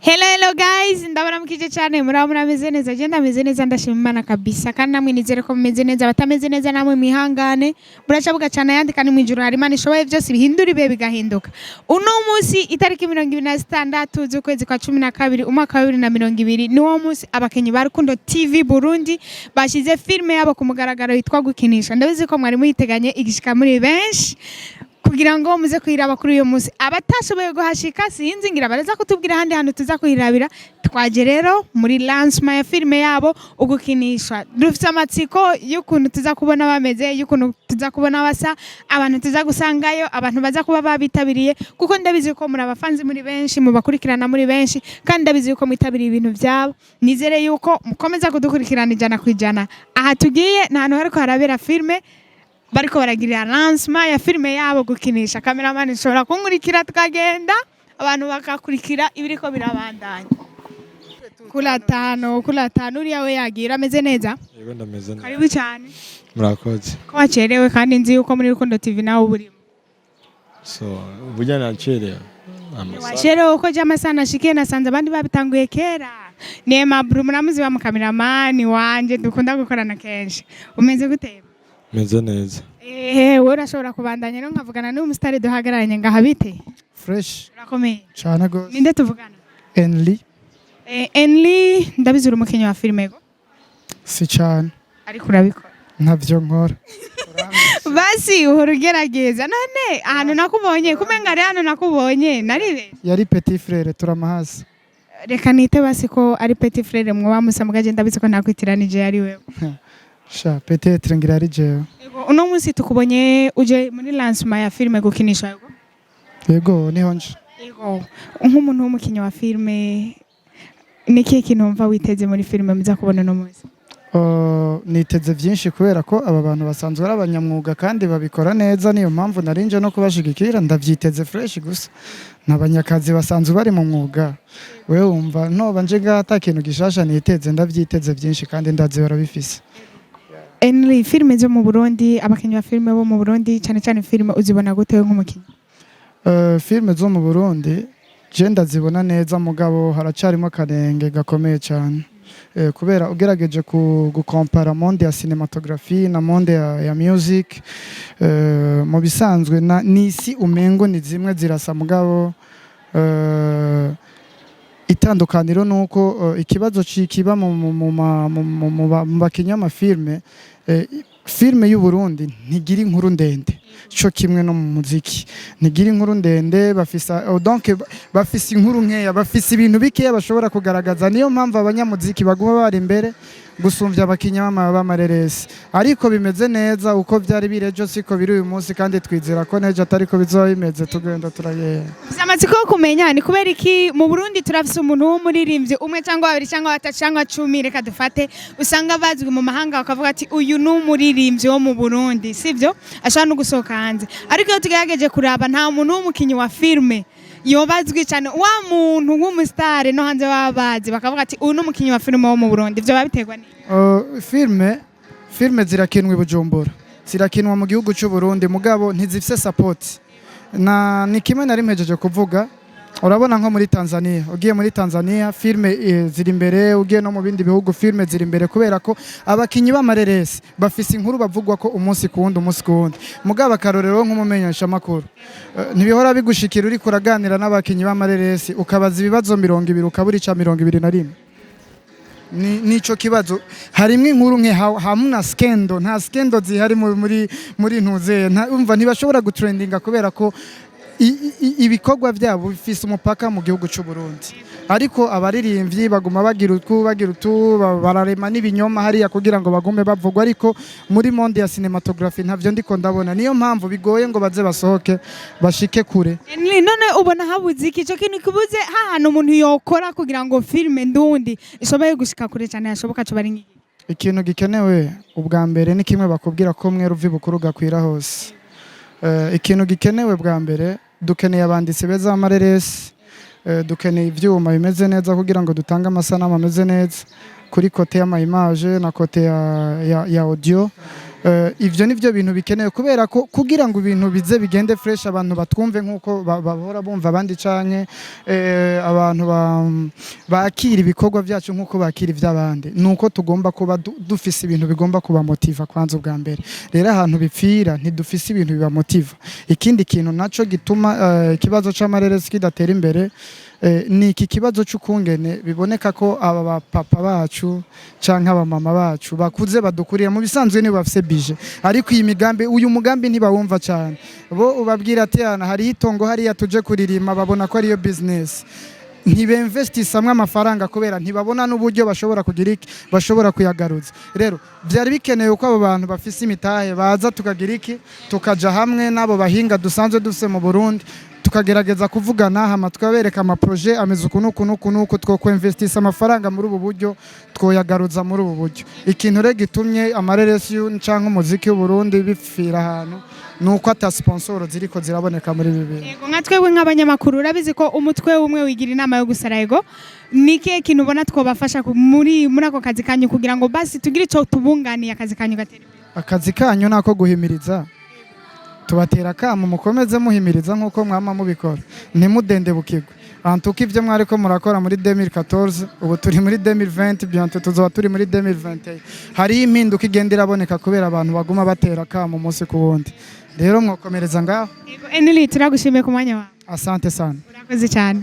Hello guys, ndabaramukije cyane murameze neza agenda ameze neza ndashima Imana kabisa kandi namwe nizere ko mumeze neza batameze neza namwe mwihangane buracabuga cyane yandi kandi mwijuru hari Imana ishoboye byose bihindura ibihe bigahinduka. Uno munsi itariki 26 z'ukwezi kwa 12 umwaka wa 2020 niwo munsi abakenyi ba Rukundo TV Burundi bashize filme yabo ku mugaragaro yitwa Gukinisha. Ndabizi ko mwari muyiteganye igishika muri benshi kugira ngo muze kwiraba kuri uyu munsi abatashoboye guhashika sinzi ngira baraza kutubwira handi hantu tuza kwirabira. Twaje rero muri Lancement ya filme yabo ugukinishwa. Dufite amatsiko y'ukuntu tuza kubona bameze, y'ukuntu tuza kubona basa, abantu tuza gusangayo, abantu baza kuba babitabiriye kuko ndabizi ko muri abafanzi muri benshi mubakurikirana muri benshi kandi ndabizi yuko mwitabiriye ibintu byabo. Nizere yuko mukomeza kudukurikirana ijana kwijana. Aha tugiye n'ahantu hariko harabera filme bariko baragirira Lancement ya filme yabo Gukinisha. Cameraman ishobora kunkurikira tukagenda abantu bakakurikira ibiriko birabandanya. Kula tano uriya we yagira ameze neza. Yego ndameze neza. Karibu cyane. Murakoze. Ko wacerewe kandi nzi yuko muri Rukundo TV nawe burimo. So, burya nacerewe. Wacerewe uko jama sana shike nasanze abandi babitanguye kera. Nema bro muramuzi wa cameraman wanje dukunda gukorana kenshi. Umeze gute? Meze neza. Wowe urashobora kubandanya no nkavugana n'umusitari duhagararanye ngaha bite? Fresh. Urakomeye. Cyane gose. Ninde tuvugana? Enli. Enli ndabizura umukenyi wa filme go. Si cyane. Ariko urabikora. Ntavyo nkora. Basi urugerageza none ahantu nakubonye kumenga ari hano nakubonye naribe. Yari petit frère turamahasi. Reka nite basi ko ari petit frère mwe bamusa mugaje ndabizi ko ntakwitiranije yari wewe. Sha peut-être ngira ari jewe. Uno munsi tukubonye uje muri Lancement ya filme Gukinisha yego. Yego niho nje. Yego nk'umuntu w'umukinyi wa filme niki kintu mva witeze muri filme muza kubona no munsi? Niteze vyinshi kubera ko aba bantu basanzwe ari abanyamwuga kandi babikora neza niyo mpamvu narinje no kubashigikira ndavyiteze fresh gusa. Nabanyakazi basanzwe bari mu mwuga. Wewe umva no banje gata kintu gishasha niteze ndavyiteze vyinshi kandi ndazi barabifise. Enli filme zo mu Burundi abakenyi ba filme bo mu Burundi cyane cyane filme uzibona gute nk'umukinyi? Filme zo mu Burundi je ndazibona neza mugabo haracarimo karenge gakomeye cyane. Kubera ugerageje gukompara monde ya cinematography na monde ya music mu bisanzwe nisi umengo ni zimwe zirasa mugabo itandukaniro nuko ikibazo cikiba mu bakinya amafilme filme y'u Burundi ntigira inkuru ndende cyo kimwe no mu muziki ntigira inkuru ndende bafise inkuru nkeya bafise ibintu bikeya bashobora kugaragaza niyo mpamvu abanyamuziki baguma bari imbere gusumvya abakinya b'amareresi ariko bimeze neza uko byari birejo siko biri uyu munsi kandi twizera ko nejo atariko bizoba bimeze tugenda turayera. Amatsiko yo kumenya ni kubera iki mu Burundi turafise umuntu w'umuririmvyi umwe cyangwa babiri cyangwa batatu cyangwa 10 reka dufate usanga bazwi mu mahanga bakavuga ati uyu ni umuririmvyi wo mu Burundi sivyo ashaka no gusohoka hanze ariko iyo tugerageje kuraba nta muntu w'umukinyi wa filme yobazwi cyane wa muntu w'umustar no hanze babazi bakavuga ati uyu ni umukinyi wa filme wo mu Burundi ivyo babiterwa ni filme zirakinwa i Bujumbura zirakinwa mu gihugu cy'u Burundi mugabo ntizifise support ni kimwe nari mpejeje kuvuga. Urabona nko muri Tanzania ugiye muri Tanzania filme ziri imbere ugiye no mu bindi bihugu filme ziri imbere kubera ko abakinyi b'amareresi bafise inkuru bavugwa ko umunsi kuwundi mugabo akarorero nk'umumenyesha makuru ntibihora bigushikira uri kuraganira n'abakinyi b'amareresi ukabaza ibibazo 200 ukabura ica 21 nico kibazo harimwe inkuru nke hamuna skendo nta skendo zihari muri ntuze umva ntibashobora gutrendinga kubera ko ibikorwa byabo bifise umupaka mu gihugu cy'u Burundi ariko abaririmbyi baguma bagira utu bararema n'ibinyoma hariya kugira ngo bagume bavugwa ariko muri monde ya cinematography ntavyo ndiko ndabona niyo mpamvu bigoye ngo baze basohoke bashike kure. None ubona habuze iki cyo kintu kibuze hahano umuntu yokora kugira ngo filme Ndundi ishoboye gushika kure cyane yashoboka cyo bari nk'iki? Ikintu gikenewe ubwa mbere ni kimwe bakubwira ko mwe ruvi bukuru gakwira hose. Ikintu gikenewe bwa mbere dukeneye abanditsi beza b'amareresi dukeneye ivyuma bimeze neza kugira ngo dutange amasanamu ameze neza kuri kote y'ama image na kote ya audio ivyo nivyo bintu bikenewe kubera ko kugira ngo ibintu bize bigende fresh abantu batwumve nkuko bahora bumva abandi canke abantu bakira ibikorwa vyacu nkuko bakira ivy'abandi nuko tugomba kuba dufise ibintu bigomba kuba motiva kwanza ubwa mbere rero ahantu bipfira ntidufise ibintu biba motiva ikindi kintu naco gituma ikibazo c'amareresi kidatera imbere ni iki kibazo cy'ukungene biboneka ko aba papa bacu canke aba mama bacu bakuze badukuriye mu bisanzwe ni bafise bije ariko iyi migambi uyu mugambi ntibawumva cyane bo ubabwira ati yana hari itongo hariya tuje kuririma babona ko ariyo business ntibinvestishamwe amafaranga kubera ntibabona n'uburyo bashobora kugira iki bashobora kuyagaruza rero byari bikenewe ko abo bantu bafise imitahe baza tukagira iki tukaja hamwe nabo bahinga dusanzwe dufise mu Burundi tukagerageza kuvugana hama tukabereka ama projet ameze ukuntu two kwinvestisa amafaranga muri ubu buryo twoyagaruza muri ubu buryo ikintu rero gitumye amareresi canke umuziki w'u Burundi bipfira ahantu nuko ata sponsor ziriko ziraboneka muri bibi yego nka twebwe nk'abanyamakuru urabizi ko umutwe umwe wigira inama yo gusara yego nike kintu ubona twobafasha muri ako kazi kanyu kugira ngo basi tugire ico tubunganiye akazi kanyu gatera akazi kanyu nako guhimiriza tubatera kamo mukomeze muhimiriza nkuko mwama mubikora ntimudende bukigwe antuka ivyo mwariko murakora muri 2014 ubu turi muri 2020 bientôt tuzoba turi muri 2021 hari impinduka igenda iraboneka kubera abantu baguma batera kamo umunsi ku wundi rero mwokomereza ngaho yego Allright turagushimiye ku mwanya wawe asante sana urakoze cyane